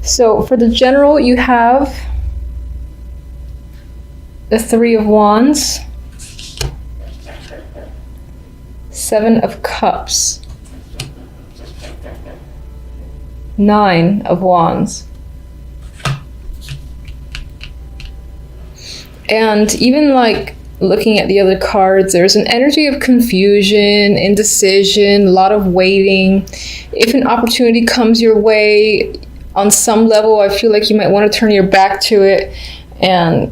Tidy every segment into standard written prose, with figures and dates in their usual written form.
So for the general, you have the Three of Wands, Seven of Cups, Nine of Wands. And even like looking at the other cards, there's an energy of confusion, indecision, a lot of waiting. If an opportunity comes your way, on some level, I feel like you might want to turn your back to it and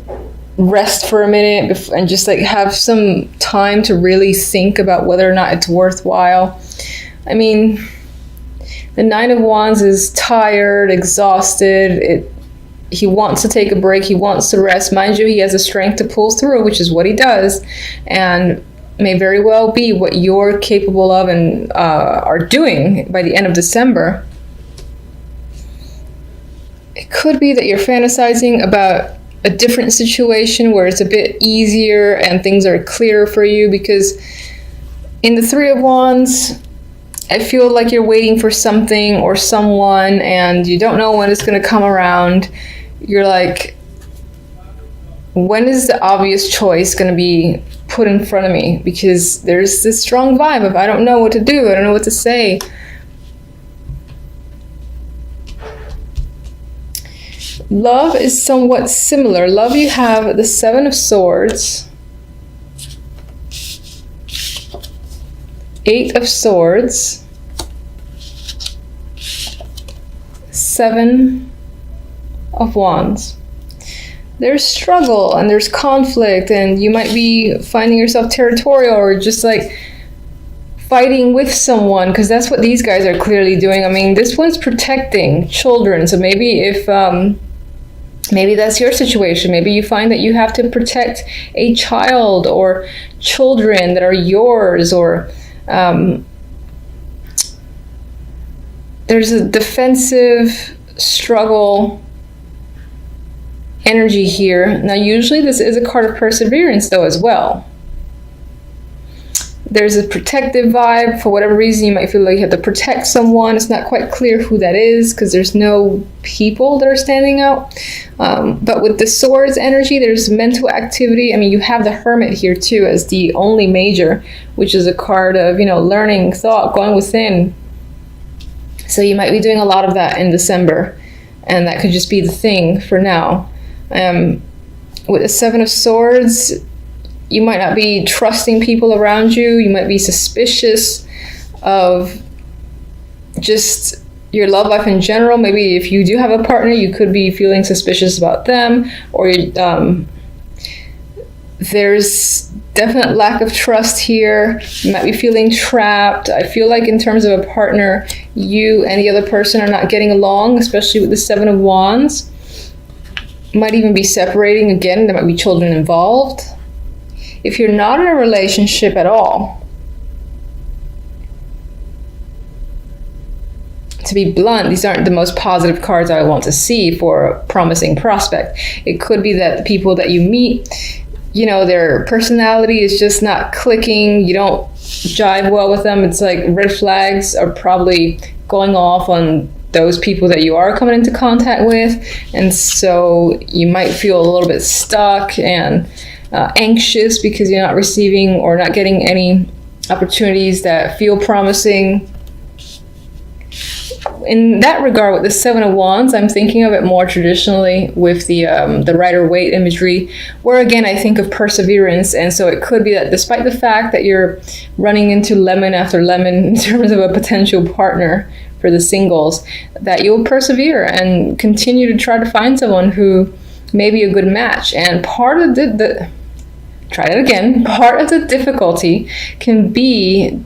rest for a minute and just like have some time to really think about whether or not it's worthwhile. I mean, the Nine of Wands is tired, exhausted. He wants to take a break. He wants to rest. Mind you, he has the strength to pull through, which is what he does, and may very well be what you're capable of and are doing by the end of December. It could be that you're fantasizing about a different situation where it's a bit easier and things are clearer for you, because in the Three of Wands, I feel like you're waiting for something or someone and you don't know when it's going to come around. You're like, when is the obvious choice going to be put in front of me? Because there's this strong vibe of I don't know what to do, I don't know what to say. Love is somewhat similar. Love, you have the Seven of Swords, Eight of Swords, Seven of Wands. There's struggle and there's conflict, and you might be finding yourself territorial or just like fighting with someone, because that's what these guys are clearly doing. I mean, this one's protecting children, so maybe if maybe that's your situation. Maybe you find that you have to protect a child or children that are yours, or there's a defensive struggle energy here. Now, usually this is a card of perseverance though as well. There's a protective vibe. For whatever reason, you might feel like you have to protect someone. It's not quite clear who that is because there's no people that are standing out. But with the Swords energy, there's mental activity. I mean, you have the Hermit here too as the only major, which is a card of, learning, thought, going within. So you might be doing a lot of that in December, and that could just be the thing for now. With the Seven of Swords, you might not be trusting people around you. You might be suspicious of just your love life in general. Maybe if you do have a partner, you could be feeling suspicious about them, or there's definite lack of trust here. You might be feeling trapped. I feel like in terms of a partner, you and the other person are not getting along, especially with the Seven of Wands. Might even be separating again. There might be children involved. If you're not in a relationship at all, to be blunt, these aren't the most positive cards I want to see for a promising prospect. It could be that the people that you meet, their personality is just not clicking. You don't jive well with them. It's like red flags are probably going off on those people that you are coming into contact with. And so you might feel a little bit stuck and anxious because you're not receiving or not getting any opportunities that feel promising. In that regard, with the Seven of Wands, I'm thinking of it more traditionally with the Rider-Waite imagery, where again I think of perseverance. And so it could be that despite the fact that you're running into lemon after lemon in terms of a potential partner for the singles, that you'll persevere and continue to try to find someone who may be a good match. And part of part of the difficulty can be,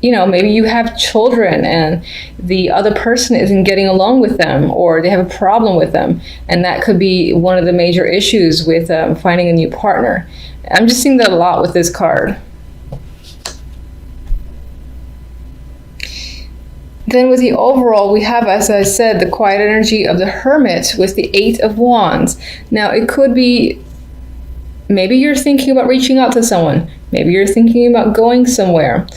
maybe you have children and the other person isn't getting along with them, or they have a problem with them. And that could be one of the major issues with finding a new partner. I'm just seeing that a lot with this card. Then with the overall, we have, as I said, the quiet energy of the Hermit with the Eight of Wands. Now, it could be, maybe you're thinking about reaching out to someone. Maybe you're thinking about going somewhere.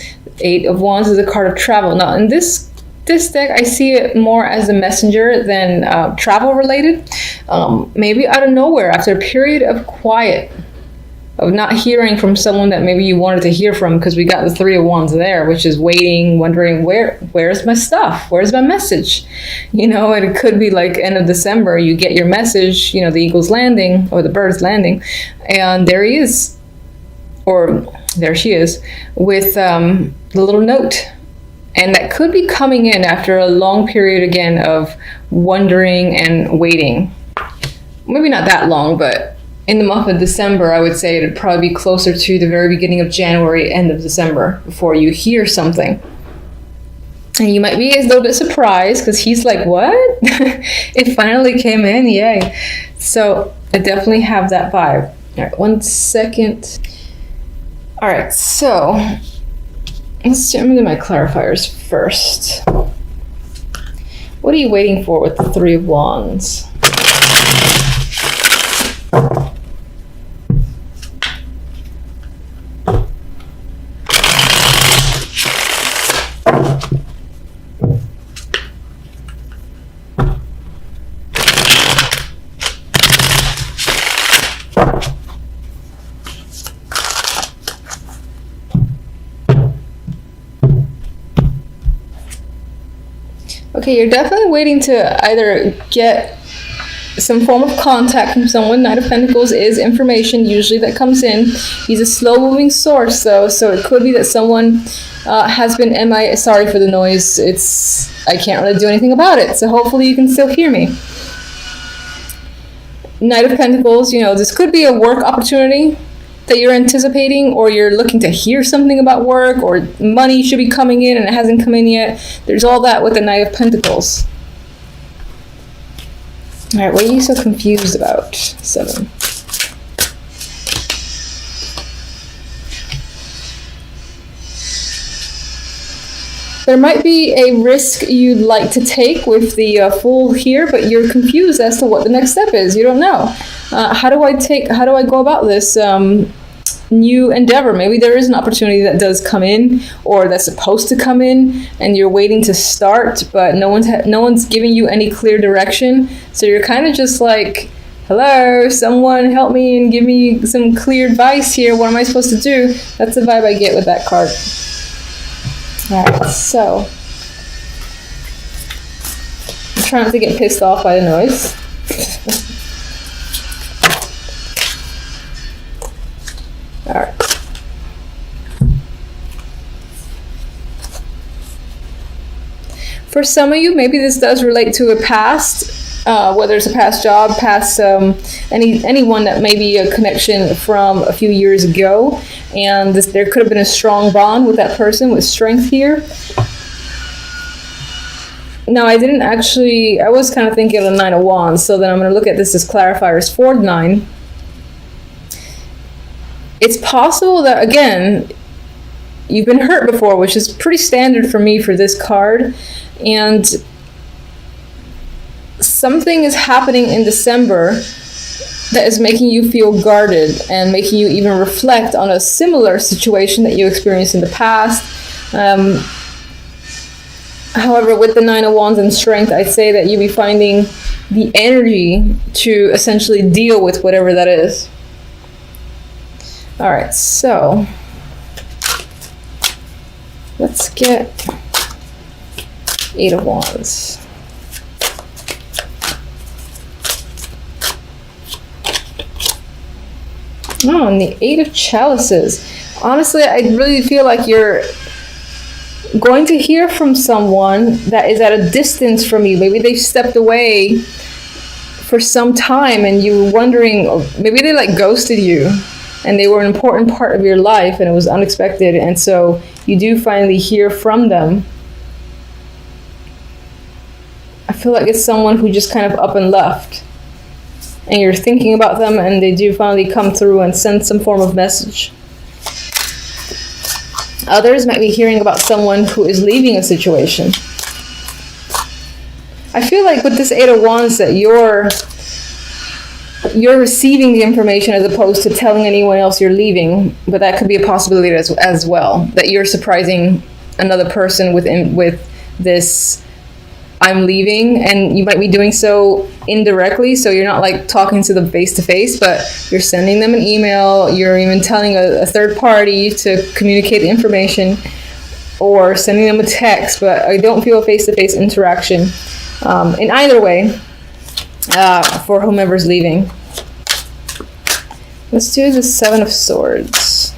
Eight of Wands is a card of travel. Now, in this this deck, I see it more as a messenger than travel related. Maybe out of nowhere, after a period of quiet, of not hearing from someone that maybe you wanted to hear from, because we got the Three of Wands there, which is waiting, wondering where's my stuff, where's my message, and it could be like end of December, you get your message, the eagle's landing or the bird's landing, and there he is, or there she is, with the little note. And that could be coming in after a long period again of wondering and waiting. Maybe not that long, but in the month of December, I would say it'd probably be closer to the very beginning of January, end of December, before you hear something. And you might be a little bit surprised because he's like, what? It finally came in, yay. So I definitely have that vibe. All right, 1 second. All right, so I'm gonna do my clarifiers first. What are you waiting for with the Three of Wands? Okay, you're definitely waiting to either get some form of contact from someone. Knight of Pentacles is information usually that comes in. He's a slow-moving source, though, so it could be that someone has been MIA. Sorry for the noise. I can't really do anything about it, so hopefully you can still hear me. Knight of Pentacles, this could be a work opportunity that you're anticipating, or you're looking to hear something about work, or money should be coming in and it hasn't come in yet. There's all that with the Knight of Pentacles. All right, what are you so confused about? 7. There might be a risk you'd like to take with the Fool here, but you're confused as to what the next step is. You don't know. How do I go about this new endeavor? Maybe there is an opportunity that does come in, or that's supposed to come in, and you're waiting to start, but no one's giving you any clear direction. So you're kind of just like, hello, someone help me and give me some clear advice here. What am I supposed to do? That's the vibe I get with that card. All right, so I'm trying not to get pissed off by the noise. All right. For some of you, maybe this does relate to a past, whether it's a past job, past anyone that may be a connection from a few years ago, and there could have been a strong bond with that person, with strength here. Now, I was kind of thinking of the Nine of Wands, so then I'm going to look at this as clarifiers for 9. It's possible that, again, you've been hurt before, which is pretty standard for me for this card, and something is happening in December that is making you feel guarded and making you even reflect on a similar situation that you experienced in the past. However, with the Nine of Wands and strength, I'd say that you'll be finding the energy to essentially deal with whatever that is. All right, so let's get 8 of Wands. Oh, and the 8 of Chalices. Honestly, I really feel like you're going to hear from someone that is at a distance from you. Maybe they've stepped away for some time and you were wondering, maybe they like ghosted you and they were an important part of your life and it was unexpected, and so you do finally hear from them. I feel like it's someone who just kind of up and left, and you're thinking about them and they do finally come through and send some form of message. Others might be hearing about someone who is leaving a situation. I feel like with this 8 of Wands that you're receiving the information as opposed to telling anyone else you're leaving, but that could be a possibility as well, that you're surprising another person with this I'm leaving, and you might be doing so indirectly, so you're not like talking to them face to face, but you're sending them an email, you're even telling a third party to communicate the information, or sending them a text, but I don't feel a face to face interaction in either way for whomever's leaving. Let's do the Seven of Swords.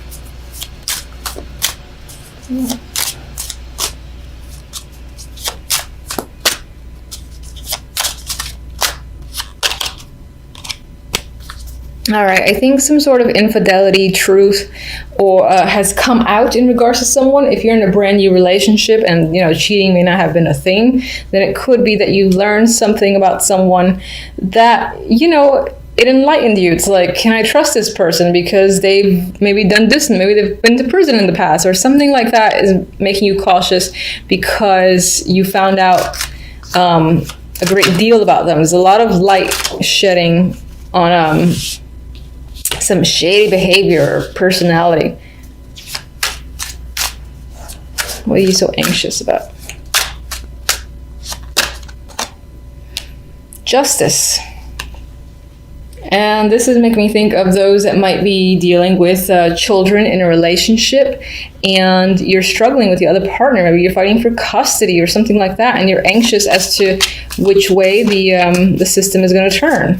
All right, I think some sort of infidelity, truth, or has come out in regards to someone. If you're in a brand new relationship and, you know, cheating may not have been a thing, then it could be that you learned something about someone that, you know, it enlightened you. It's like, can I trust this person because they've maybe done this and maybe they've been to prison in the past, or something like that is making you cautious because you found out a great deal about them. There's a lot of light shedding on some shady behavior or personality. What are you so anxious about? Justice. And this is making me think of those that might be dealing with children in a relationship, and you're struggling with the other partner. Maybe you're fighting for custody or something like that, and you're anxious as to which way the system is going to turn.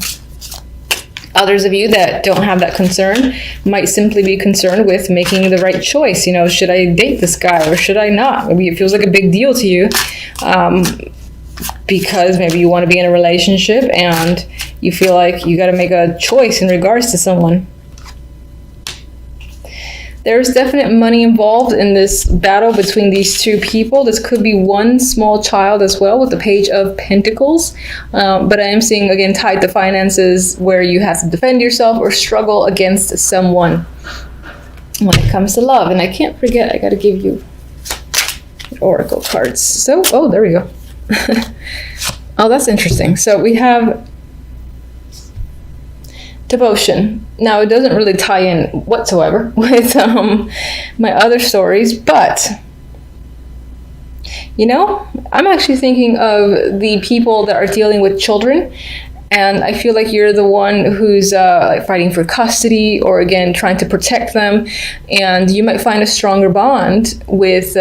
Others of you that don't have that concern might simply be concerned with making the right choice. You know, should I date this guy or should I not? Maybe it feels like a big deal to you because maybe you want to be in a relationship and you feel like you got to make a choice in regards to someone. There's definite money involved in this battle between these two people. This could be one small child as well with the Page of Pentacles. But I am seeing, again, tied to finances where you have to defend yourself or struggle against someone when it comes to love. And I can't forget, I got to give you oracle cards. So, oh, there we go. Oh, that's interesting. So we have Devotion. Now, it doesn't really tie in whatsoever with my other stories, but, you know, I'm actually thinking of the people that are dealing with children, and I feel like you're the one who's like fighting for custody or, again, trying to protect them, and you might find a stronger bond with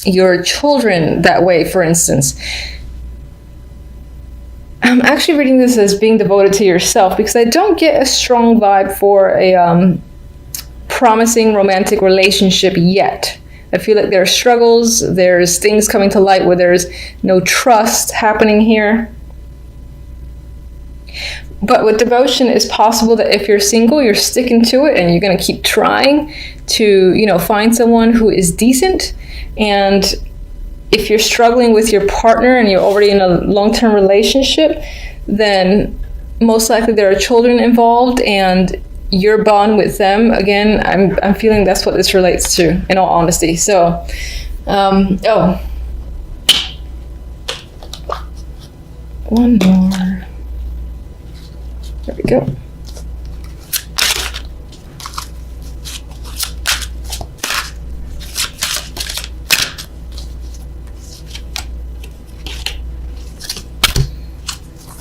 your children that way, for instance. I'm actually reading this as being devoted to yourself because I don't get a strong vibe for a promising romantic relationship yet. I feel like there are struggles, there's things coming to light where there's no trust happening here. But with Devotion, it's possible that if you're single, you're sticking to it and you're going to keep trying to, you know, find someone who is decent. And if you're struggling with your partner and you're already in a long-term relationship, then most likely there are children involved and your bond with them, again, I'm feeling that's what this relates to, in all honesty. So, oh, one more. There we go.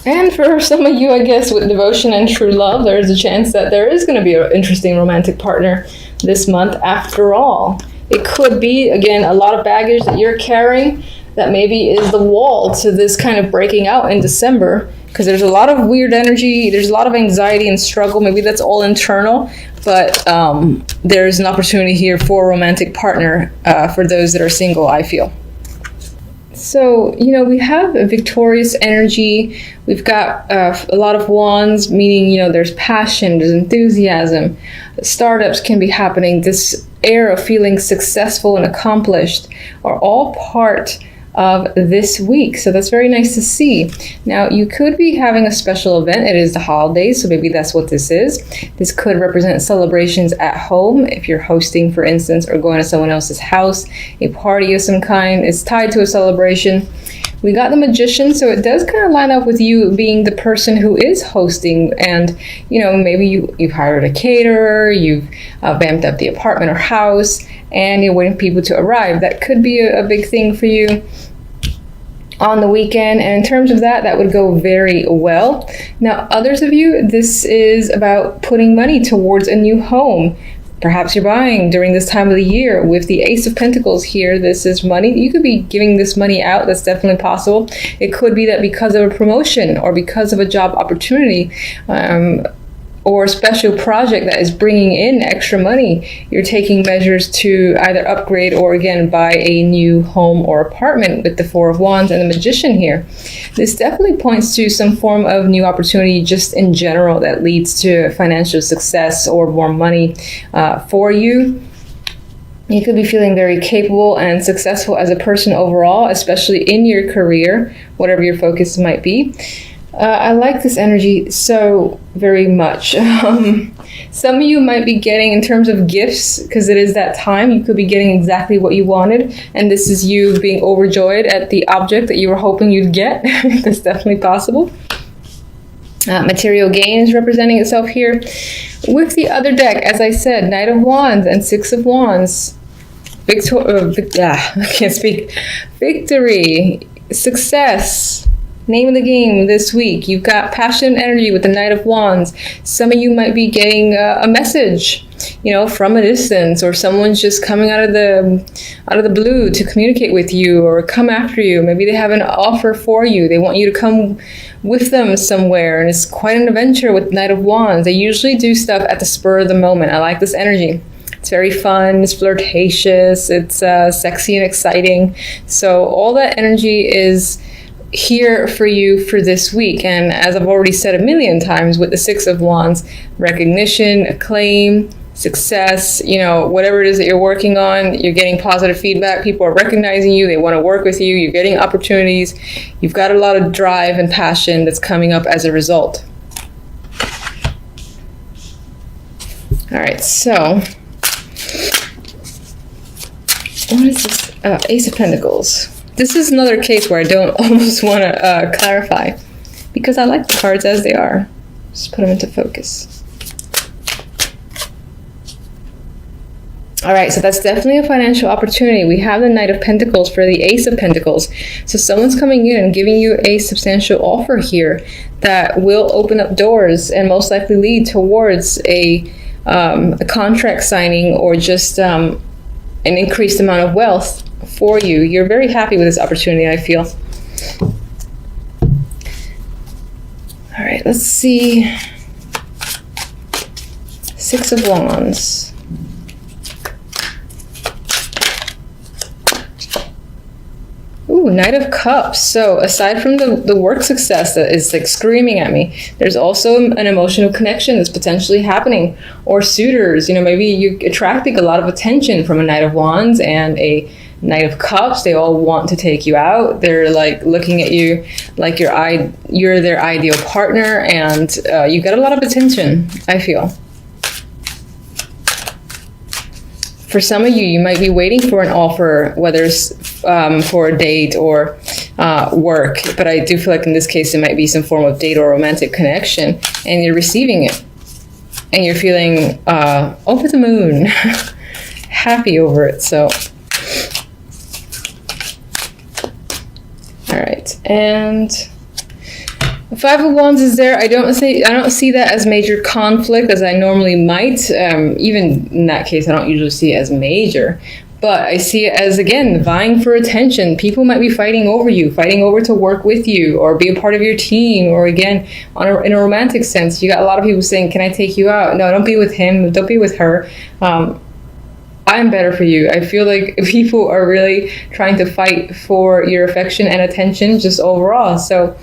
And for some of you, I guess, with Devotion and True Love, there's a chance that there is going to be an interesting romantic partner this month after all. It could be, again, a lot of baggage that you're carrying that maybe is the wall to this kind of breaking out in December, because there's a lot of weird energy, there's a lot of anxiety and struggle. Maybe that's all internal, but there's an opportunity here for a romantic partner for those that are single, I feel. So, you know, we have a victorious energy. We've got a lot of wands, meaning, you know, there's passion, there's enthusiasm. Startups can be happening. This air of feeling successful and accomplished are all part of this week. So that's very nice to see. Now, you could be having a special event. It is the holidays, so maybe that's what this is. This could represent celebrations at home. If you're hosting, for instance, or going to someone else's house, a party of some kind is tied to a celebration. We got the Magician, so it does kind of line up with you being the person who is hosting, and, you know, maybe you've hired a caterer, you've vamped up the apartment or house, and you're waiting for people to arrive. That could be a big thing for you. on the weekend, and in terms of that, that would go very well. Now, others of you, this is about putting money towards a new home. Perhaps you're buying during this time of the year. With the Ace of Pentacles here, this is money. You could be giving this money out. That's definitely possible. It could be that because of a promotion or because of a job opportunity, or a special project that is bringing in extra money, you're taking measures to either upgrade or again buy a new home or apartment with the Four of Wands and the Magician here. This definitely points to some form of new opportunity just in general that leads to financial success or more money for you. You could be feeling very capable and successful as a person overall, especially in your career, whatever your focus might be. I like this energy so very much. Some of you might be getting, in terms of gifts, because it is that time, you could be getting exactly what you wanted, and this is you being overjoyed at the object that you were hoping you'd get. That's definitely possible. Material gain is representing itself here. With the other deck, as I said, Knight of Wands and Six of Wands. I can't speak. Victory, success. Name of the game this week. You've got passion and energy with the Knight of Wands. Some of you might be getting a message, from a distance, or someone's just coming out of the blue to communicate with you or come after you. Maybe they have an offer for you. They want you to come with them somewhere, and it's quite an adventure with Knight of Wands. They usually do stuff at the spur of the moment. I like this energy. It's very fun, it's flirtatious, it's sexy and exciting. So all that energy is here for you for this week. And as I've already said a million times, with the Six of Wands, recognition, acclaim, success, whatever it is that you're working on, you're getting positive feedback. People are recognizing you. They want to work with you. You're getting opportunities. You've got a lot of drive and passion that's coming up as a result. All right, so what is this? Ace of Pentacles. This is another case where I don't almost want to clarify, because I like the cards as they are. Just put them into focus. All right, so that's definitely a financial opportunity. We have the Knight of Pentacles for the Ace of Pentacles. So someone's coming in and giving you a substantial offer here that will open up doors and most likely lead towards a contract signing or just an increased amount of wealth for you. You're very happy with this opportunity, I feel. All right, let's see. Six of Wands. Ooh, Knight of Cups. So aside from the work success that is like screaming at me, there's also an emotional connection that's potentially happening. Or suitors, maybe you're attracting a lot of attention from a Knight of Wands and a Knight of Cups. They all want to take you out. They're like looking at you like you're their ideal partner, and you get a lot of attention, I feel. For some of you, you might be waiting for an offer, whether it's for a date or work, but I do feel like in this case it might be some form of date or romantic connection, and you're receiving it, and you're feeling over the moon, happy over it. So, all right, and the Five of Wands is there. I don't see that as major conflict as I normally might. Even in that case, I don't usually see it as major. But I see it as, again, vying for attention. People might be fighting over you, fighting over to work with you or be a part of your team. Or again, in a romantic sense, you got a lot of people saying, can I take you out? No, don't be with him. Don't be with her. I'm better for you. I feel like people are really trying to fight for your affection and attention just overall. So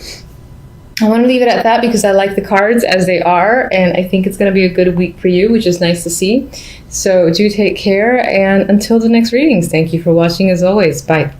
I want to leave it at that because I like the cards as they are, and I think it's going to be a good week for you, which is nice to see. So do take care, and until the next readings, thank you for watching as always. Bye.